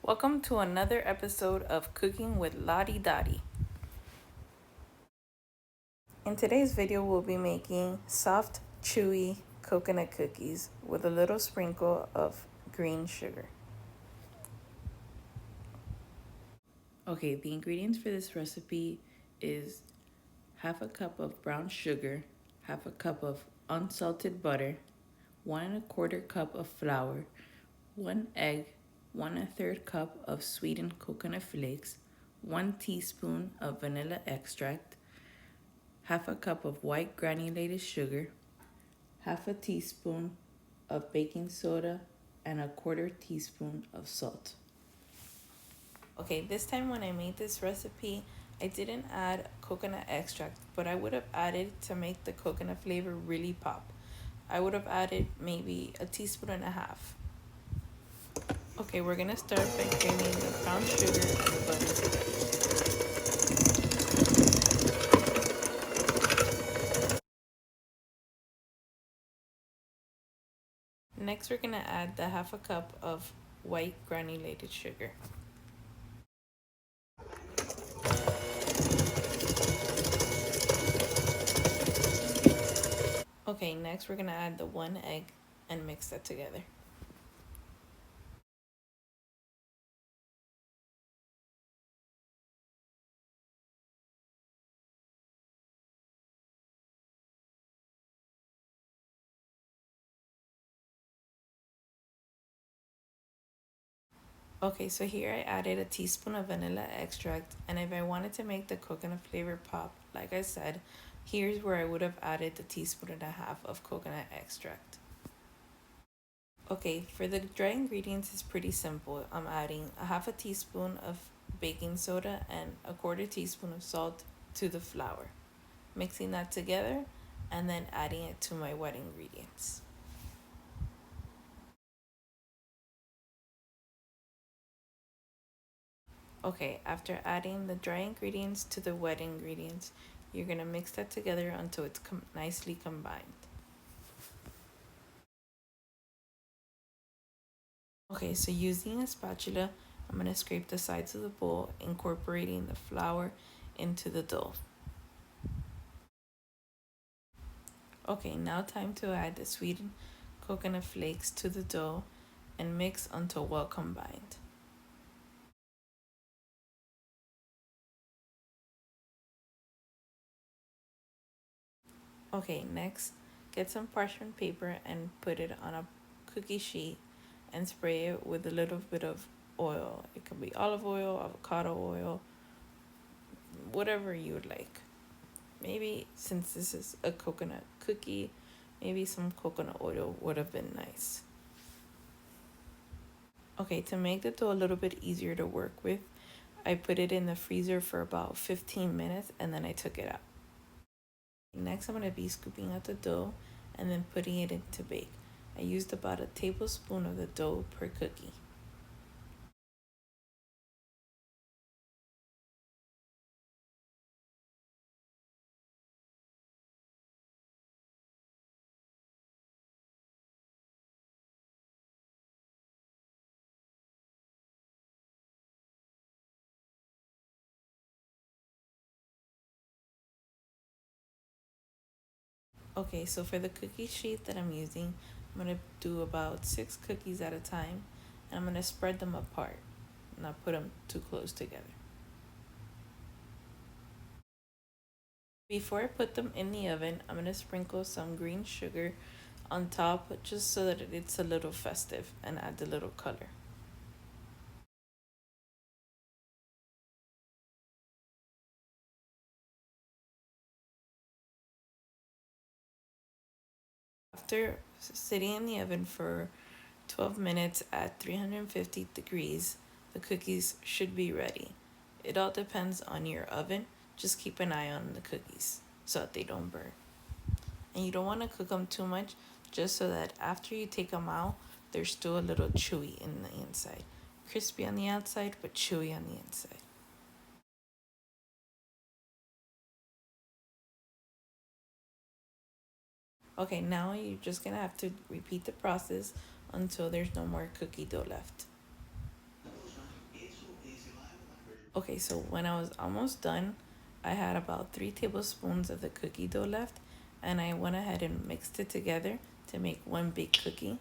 Welcome to another episode of Cooking with Lottie Dottie. In today's video, we'll be making soft, chewy coconut cookies with a little sprinkle of green sugar. Okay, the ingredients for this recipe is half a cup of brown sugar, half a cup of unsalted butter, 1 1/4 cup of flour, 1 egg, 1 1/3 cup of sweetened coconut flakes, 1 teaspoon of vanilla extract, half a cup of white granulated sugar, half a teaspoon of baking soda, and 1/4 teaspoon of salt. Okay, this time when I made this recipe, I didn't add coconut extract, but I would have added to make the coconut flavor really pop. I would have added maybe 1.5 teaspoons. Okay, we're gonna start by creaming the brown sugar and the butter together. Next, we're gonna add the half a cup of white granulated sugar. Okay, next we're gonna add the 1 egg and mix that together. Okay, so here I added a teaspoon of vanilla extract, and if I wanted to make the coconut flavor pop, like I said, here's where I would have added the 1.5 teaspoons of coconut extract. Okay, for the dry ingredients, it's pretty simple. I'm adding a half a teaspoon of baking soda and 1/4 teaspoon of salt to the flour, mixing that together, and then adding it to my wet ingredients. Okay, after adding the dry ingredients to the wet ingredients, you're gonna mix that together until it's nicely combined. Okay, so using a spatula, I'm gonna scrape the sides of the bowl, incorporating the flour into the dough. Okay, now time to add the sweetened coconut flakes to the dough and mix until well combined. Okay, next, get some parchment paper and put it on a cookie sheet and spray it with a little bit of oil. It could be olive oil, avocado oil, whatever you would like. Maybe since this is a coconut cookie, maybe some coconut oil would have been nice. Okay, to make the dough a little bit easier to work with, I put it in the freezer for about 15 minutes and then I took it out. Next, I'm going to be scooping out the dough and then putting it in to bake. I used about a tablespoon of the dough per cookie. Okay, so for the cookie sheet that I'm using, I'm going to do about 6 cookies at a time, and I'm going to spread them apart, not put them too close together. Before I put them in the oven, I'm going to sprinkle some green sugar on top just so that it's a little festive and add a little color. After sitting in the oven for 12 minutes at 350 degrees, the cookies should be ready. It all depends on your oven. Just keep an eye on the cookies so that they don't burn. And you don't want to cook them too much, just so that after you take them out, they're still a little chewy in the inside. Crispy on the outside, but chewy on the inside. Okay, now you're just gonna have to repeat the process until there's no more cookie dough left. Okay, so when I was almost done, I had about 3 tablespoons of the cookie dough left, and I went ahead and mixed it together to make one big cookie.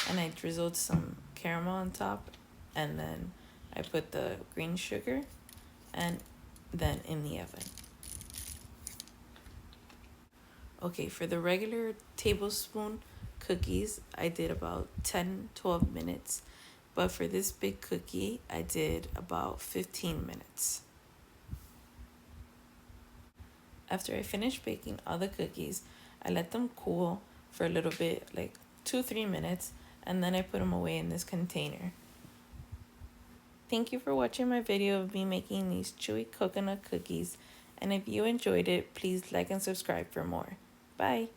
And I drizzled some caramel on top, and then I put the green sugar, and then in the oven. Okay, for the regular tablespoon cookies, I did about 10-12 minutes. But for this big cookie, I did about 15 minutes. After I finished baking all the cookies, I let them cool for a little bit, like 2-3 minutes, and then I put them away in this container. Thank you for watching my video of me making these chewy coconut cookies, and if you enjoyed it, please like and subscribe for more. Bye!